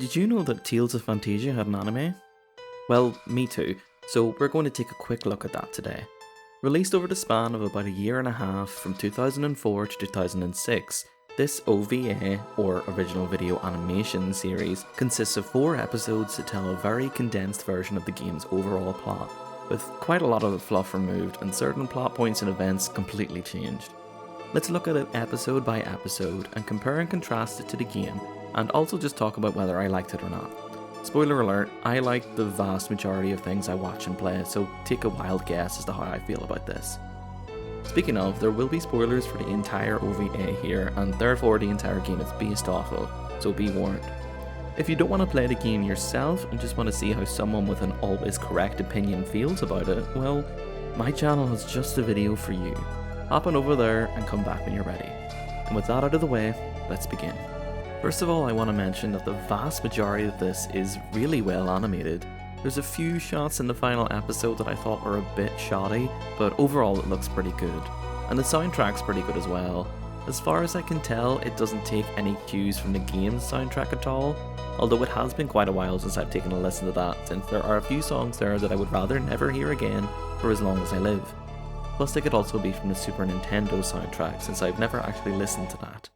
Did you know that Tales of Phantasia had an anime? Well, me too, so we're going to take a quick look at that today. Released over the span of about a year and a half from 2004 to 2006, this OVA, or Original Video Animation series, consists of 4 episodes that tell a very condensed version of the game's overall plot, with quite a lot of the fluff removed and certain plot points and events completely changed. Let's look at it episode by episode and compare and contrast it to the game, and also just talk about whether I liked it or not. Spoiler alert, I like the vast majority of things I watch and play, so take a wild guess as to how I feel about this. Speaking of, there will be spoilers for the entire OVA here, and therefore the entire game is based off of, so be warned. If you don't want to play the game yourself and just want to see how someone with an always correct opinion feels about it, well, my channel has just a video for you. Hop on over there and come back when you're ready. And with that out of the way, let's begin. First of all, I want to mention that the vast majority of this is really well animated. There's a few shots in the final episode that I thought were a bit shoddy, but overall it looks pretty good. And the soundtrack's pretty good as well. As far as I can tell, it doesn't take any cues from the game's soundtrack at all, although it has been quite a while since I've taken a listen to that, since there are a few songs there that I would rather never hear again for as long as I live. Plus they could also be from the Super Nintendo soundtrack, since I've never actually listened to that.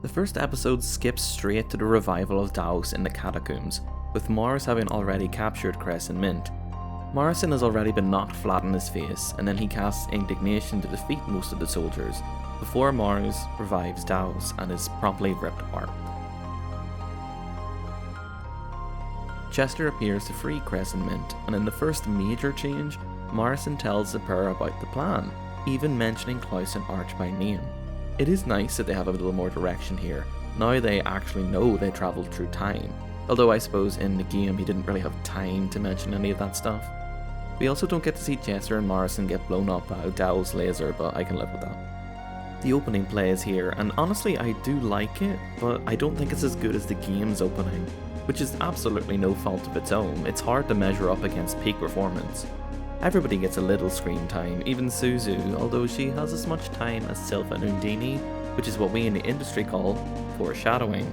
The first episode skips straight to the revival of Dhaos in the catacombs, with Mars having already captured Cress and Mint. Morrison has already been knocked flat on his face, and then he casts Indignation to defeat most of the soldiers, before Mars revives Dhaos and is promptly ripped apart. Chester appears to free Cress and Mint, and in the first major change, Morrison tells the pair about the plan, even mentioning Klaus and Arch by name. It is nice that they have a little more direction here, now they actually know they travelled through time, although I suppose in the game he didn't really have time to mention any of that stuff. We also don't get to see Chester and Morrison get blown up by Dhaos' laser, but I can live with that. The opening plays here, and honestly I do like it, but I don't think it's as good as the game's opening, which is absolutely no fault of its own. It's hard to measure up against peak performance. Everybody gets a little screen time, even Suzu, although she has as much time as Sylph and Undine, which is what we in the industry call foreshadowing.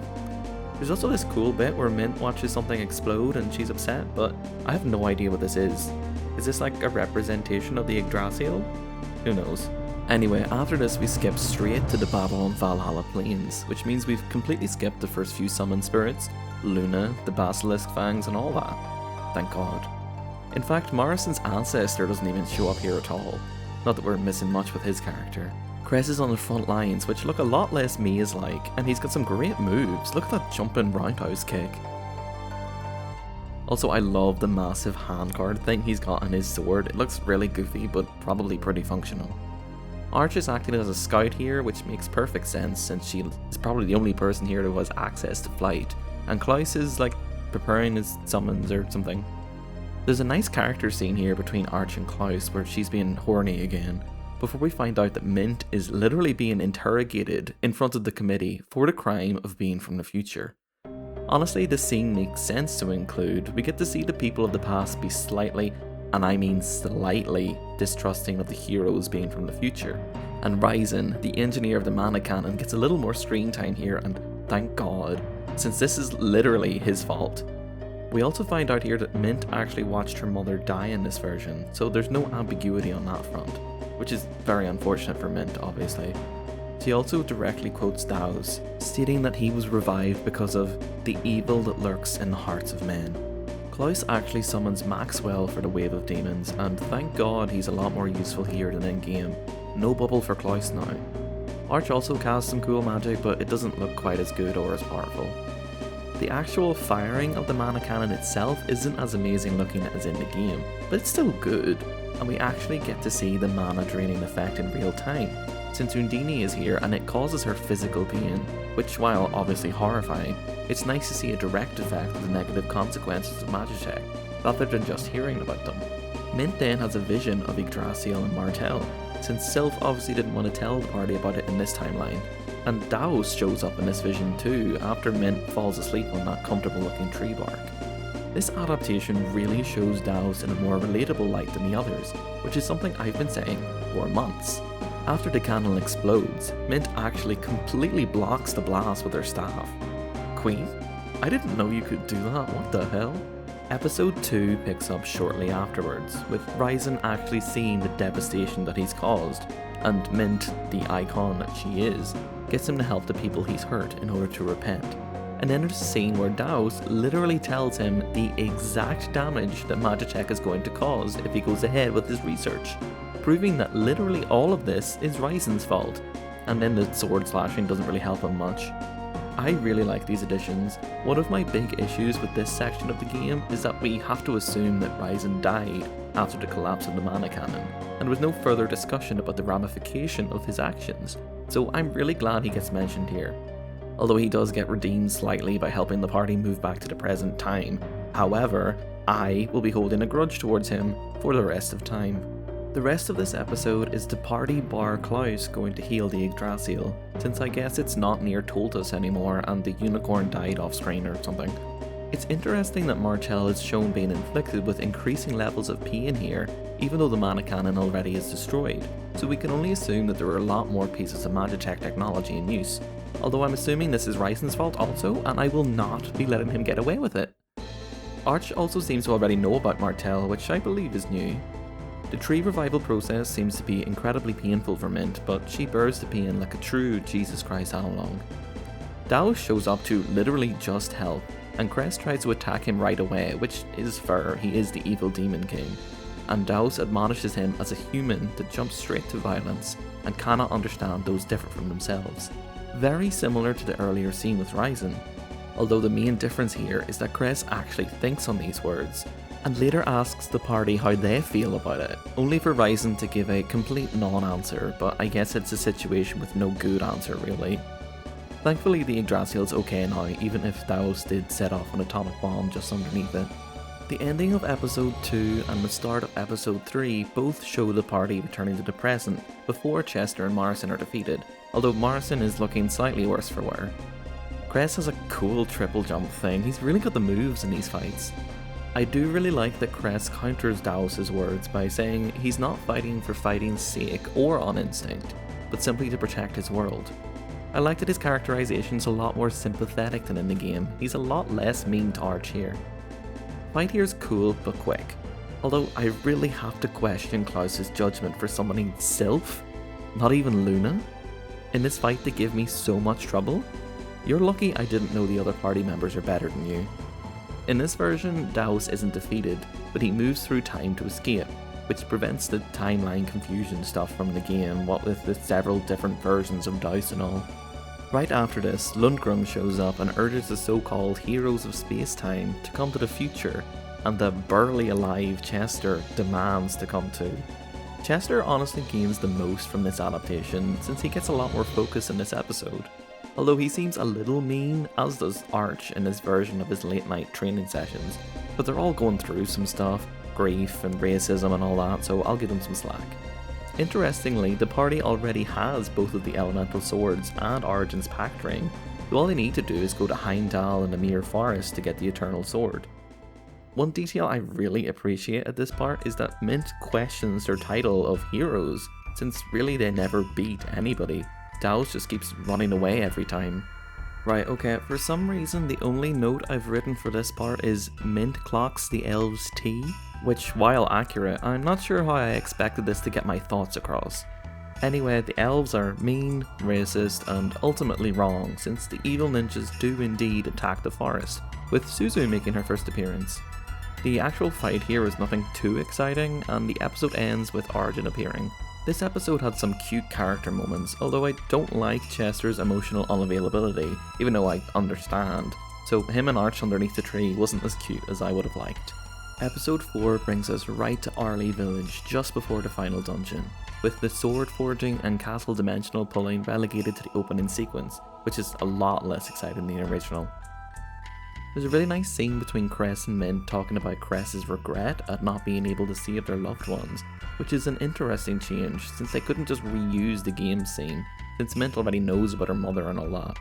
There's also this cool bit where Mint watches something explode and she's upset, but I have no idea what this is. Is this like a representation of the Yggdrasil? Who knows. Anyway, after this we skip straight to the battle on Valhalla Plains, which means we've completely skipped the first few summoned spirits, Luna, the basilisk fangs and all that. Thank God. In fact, Morrison's ancestor doesn't even show up here at all. Not that we're missing much with his character. Cress is on the front lines, which look a lot less maze-like, and he's got some great moves. Look at that jumping roundhouse kick. Also, I love the massive handguard thing he's got on his sword. It looks really goofy, but probably pretty functional. Arch is acting as a scout here, which makes perfect sense since she is probably the only person here who has access to flight, and Klaus is like preparing his summons or something. There's a nice character scene here between Arch and Klaus where she's being horny again, before we find out that Mint is literally being interrogated in front of the committee for the crime of being from the future. Honestly, this scene makes sense to include. We get to see the people of the past be slightly, and I mean slightly, distrusting of the heroes being from the future. And Ryzen, the engineer of the mana cannon, gets a little more screen time here, and thank God, since this is literally his fault. We also find out here that Mint actually watched her mother die in this version, so there's no ambiguity on that front, which is very unfortunate for Mint, obviously. She also directly quotes Dhaos, stating that he was revived because of the evil that lurks in the hearts of men. Klaus actually summons Maxwell for the wave of demons, and thank God he's a lot more useful here than in-game. No bubble for Klaus now. Arch also casts some cool magic, but it doesn't look quite as good or as powerful. The actual firing of the mana cannon itself isn't as amazing looking as in the game, but it's still good, and we actually get to see the mana draining effect in real time, since Undine is here and it causes her physical pain, which while obviously horrifying, it's nice to see a direct effect of the negative consequences of Magitech, rather than just hearing about them. Mint then has a vision of Yggdrasil and Martel, since Sylph obviously didn't want to tell the party about it in this timeline. And Dhaos shows up in this vision too, after Mint falls asleep on that comfortable looking tree bark. This adaptation really shows Dhaos in a more relatable light than the others, which is something I've been saying for months. After the cannon explodes, Mint actually completely blocks the blast with her staff. Queen? I didn't know you could do that, what the hell? Episode 2 picks up shortly afterwards, with Ryzen actually seeing the devastation that he's caused, and Mint, the icon that she is, gets him to help the people he's hurt in order to repent. And then there's a scene where Dhaos literally tells him the exact damage that Magitech is going to cause if he goes ahead with his research, proving that literally all of this is Ryzen's fault, and then the sword slashing doesn't really help him much. I really like these additions. One of my big issues with this section of the game is that we have to assume that Ryzen died after the collapse of the mana cannon, and with no further discussion about the ramification of his actions, so I'm really glad he gets mentioned here. Although he does get redeemed slightly by helping the party move back to the present time. However, I will be holding a grudge towards him for the rest of time. The rest of this episode is the party bar Klaus going to heal the Yggdrasil, since I guess it's not near Toltus anymore and the unicorn died off screen or something. It's interesting that Martel is shown being inflicted with increasing levels of pain here, even though the mana cannon already is destroyed, so we can only assume that there are a lot more pieces of Magitech technology in use. Although I'm assuming this is Ryzen's fault also, and I will not be letting him get away with it. Arch also seems to already know about Martel, which I believe is new. The tree revival process seems to be incredibly painful for Mint, but she bears the pain like a true Jesus Christ analog. Dhaos shows up to literally just help, and Crest tries to attack him right away, which is fair, he is the evil demon king. And Dhaos admonishes him as a human to jump straight to violence, and cannot understand those different from themselves. Very similar to the earlier scene with Ryzen, although the main difference here is that Crest actually thinks on these words, and later asks the party how they feel about it, only for Ryzen to give a complete non-answer, but I guess it's a situation with no good answer really. Thankfully the Yggdrasil's okay now, even if Dhaos did set off an atomic bomb just underneath it. The ending of episode 2 and the start of episode 3 both show the party returning to the present before Chester and Morrison are defeated, although Morrison is looking slightly worse for wear. Crest has a cool triple jump thing, he's really got the moves in these fights. I do really like that Crest counters Dhaos' words by saying he's not fighting for fighting's sake or on instinct, but simply to protect his world. I like that his characterization's a lot more sympathetic than in the game, he's a lot less mean to Arch here. Fight here's cool but quick, although I really have to question Klaus's judgment for summoning Sylph, not even Luna. In this fight they give me so much trouble. You're lucky I didn't know the other party members are better than you. In this version, Dhaos isn't defeated, but he moves through time to escape, which prevents the timeline confusion stuff from the game, what with the several different versions of Dhaos and all. Right after this, Lundgren shows up and urges the so-called heroes of space-time to come to the future, and the barely alive Chester demands to come too. Chester honestly gains the most from this adaptation, since he gets a lot more focus in this episode. Although he seems a little mean, as does Arch in his version of his late night training sessions, but they're all going through some stuff, grief and racism and all that, so I'll give them some slack. Interestingly, the party already has both of the elemental swords and Origin's pact ring, so all they need to do is go to Heimdall and the Mere Forest to get the eternal sword. One detail I really appreciate at this part is that Mint questions their title of heroes, since really they never beat anybody. Dhaos just keeps running away every time. Right, okay, for some reason the only note I've written for this part is Mint clocks the elves' tea, which, while accurate, I'm not sure how I expected this to get my thoughts across. Anyway, the elves are mean, racist, and ultimately wrong, since the evil ninjas do indeed attack the forest, with Suzu making her first appearance. The actual fight here is nothing too exciting, and the episode ends with Origin appearing. This episode had some cute character moments, although I don't like Chester's emotional unavailability, even though I understand, so him and Arch underneath the tree wasn't as cute as I would have liked. Episode 4 brings us right to Arley Village just before the final dungeon, with the sword forging and castle dimensional pulling relegated to the opening sequence, which is a lot less exciting than the original. There's a really nice scene between Cress and Mint talking about Cress's regret at not being able to save their loved ones, which is an interesting change since they couldn't just reuse the game scene, since Mint already knows about her mother and all that.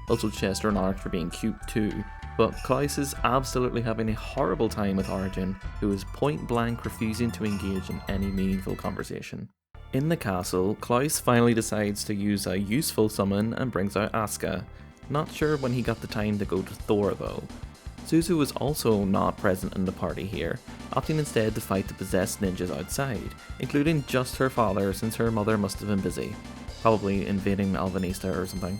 Also Chester and Arch are being cute too, but Klaus is absolutely having a horrible time with Origin, who is point blank refusing to engage in any meaningful conversation. In the castle, Klaus finally decides to use a useful summon and brings out Asuka, Not sure when he got the time to go to Thor though. Suzu was also not present in the party here, opting instead to fight the possessed ninjas outside, including just her father since her mother must have been busy, probably invading Alvanista or something.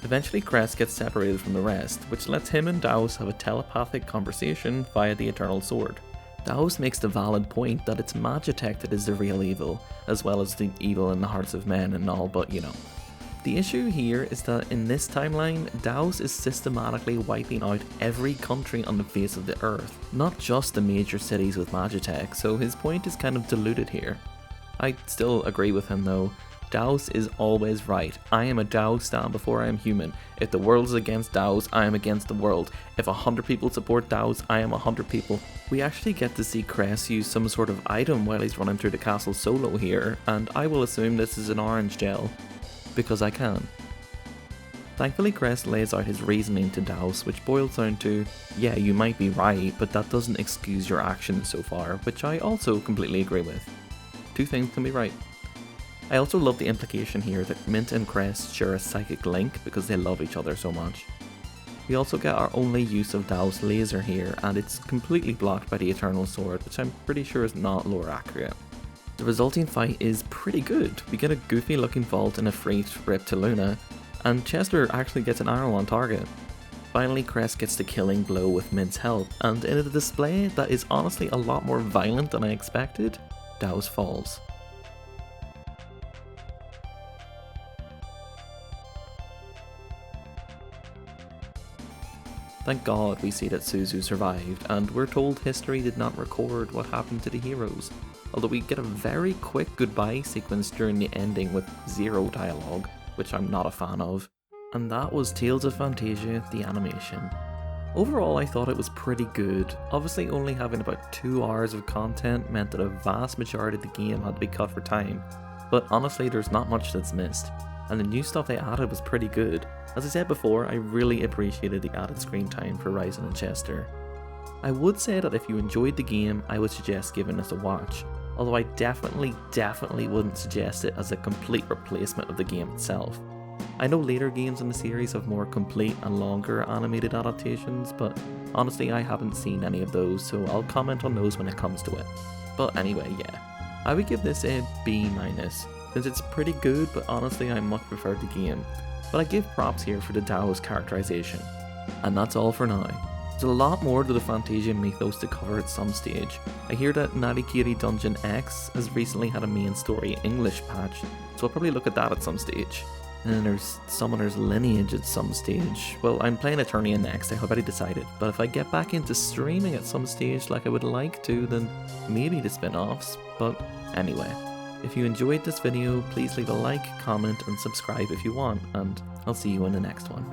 Eventually Crest gets separated from the rest, which lets him and Dhaos have a telepathic conversation via the Eternal Sword. Dhaos makes the valid point that it's Magitech that is the real evil, as well as the evil in the hearts of men and all, but you know. The issue here is that in this timeline, Dhaos is systematically wiping out every country on the face of the earth, not just the major cities with Magitech, so his point is kind of diluted here. I still agree with him though. Dhaos is always right. I am a Dhaos stan before I am human. If the world is against Dhaos, I am against the world. If 100 people support Dhaos, I am 100 people. We actually get to see Crest use some sort of item while he's running through the castle solo here, and I will assume this is an orange gel. Because I can. Thankfully Crest lays out his reasoning to Dhaos, which boils down to, yeah, you might be right, but that doesn't excuse your actions so far, which I also completely agree with. Two things can be right. I also love the implication here that Mint and Crest share a psychic link because they love each other so much. We also get our only use of Dhaos' laser here, and it's completely blocked by the Eternal Sword, which I'm pretty sure is not lore accurate. The resulting fight is pretty good. We get a goofy looking vault and a free rip to Luna, and Chester actually gets an arrow on target. Finally Crest gets the killing blow with Mint's help, and in a display that is honestly a lot more violent than I expected, Dhaos falls. Thank God we see that Suzu survived, and we're told history did not record what happened to the heroes, although we get a very quick goodbye sequence during the ending with zero dialogue, which I'm not a fan of. And that was Tales of Phantasia, the animation. Overall I thought it was pretty good. Obviously only having about 2 hours of content meant that a vast majority of the game had to be cut for time, but honestly there's not much that's missed, and the new stuff they added was pretty good. As I said before, I really appreciated the added screen time for Ryzen and Chester. I would say that if you enjoyed the game, I would suggest giving this a watch, although I definitely wouldn't suggest it as a complete replacement of the game itself. I know later games in the series have more complete and longer animated adaptations, but honestly I haven't seen any of those, so I'll comment on those when it comes to it. But anyway, yeah, I would give this a B-, since it's pretty good, but honestly I much prefer the game. But I give props here for the Dhaos characterization. And that's all for now. There's a lot more to the Phantasia mythos to cover at some stage. I hear that Narikiri Dungeon X has recently had a main story English patch, so I'll probably look at that at some stage. And then there's Summoner's Lineage at some stage. Well, I'm playing Eternia next, I've already decided, but if I get back into streaming at some stage like I would like to, then maybe the spin-offs. But anyway, if you enjoyed this video, please leave a like, comment and subscribe if you want, and I'll see you in the next one.